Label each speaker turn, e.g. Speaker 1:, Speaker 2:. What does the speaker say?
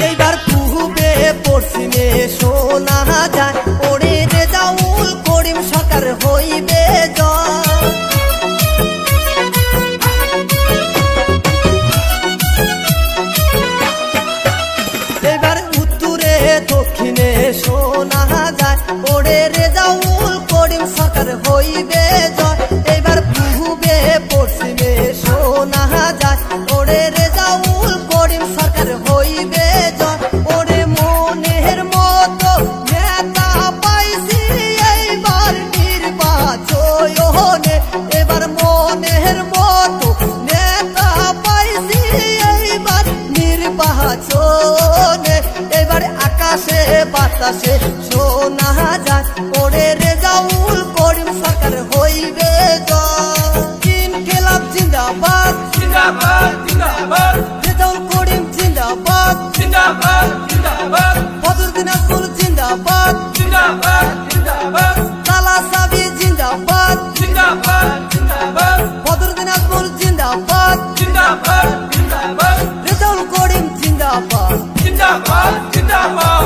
Speaker 1: এইবার পূবে পশ্চিমে শোনা যায় ওরে রেজাউল করিম সরকার হইবে জয়। এবার উত্তরে দক্ষিণে শোনা যায় ওরে রেজাউল করিম সরকার হইবে জয়। এবার পূবে পশ্চিমে শোনা যায় ওরে রেজাউল করিম সরকার হইবে জয়। ওরে মনের মতো নেতা পাইছি এইবার নির্বাচনে, এবার মনের মতো নেতা পাইছি এইবার নির্বাচনে। এবার আকাশে বাতাসে শোনা যায় ওরে রেজাউল করিম সরকার হইবে জয়। ইনকিলাব জিন্দাবাদ
Speaker 2: জিন্দাবাদ জিন্দাবাদ
Speaker 1: রেজাউল করিম জিন্দাবাদ
Speaker 2: জিন্দাবাদ জিন্দাবাদ
Speaker 1: বদর দিনাজপুর জিন্দাবাদ
Speaker 2: জিন্দাবাদ জিন্দাবাদ
Speaker 1: তালা সাবি জিন্দাবাদ
Speaker 2: জিন্দাবাদ জিন্দাবাদ
Speaker 1: বদর দিনাজপুর জিন্দাবাদ
Speaker 2: জিন্দাবাদ জিন্দাবাদ
Speaker 1: রেজাউল করিম জিন্দাবাদ।
Speaker 2: জিন্দাবাদ জিন্দাবাদ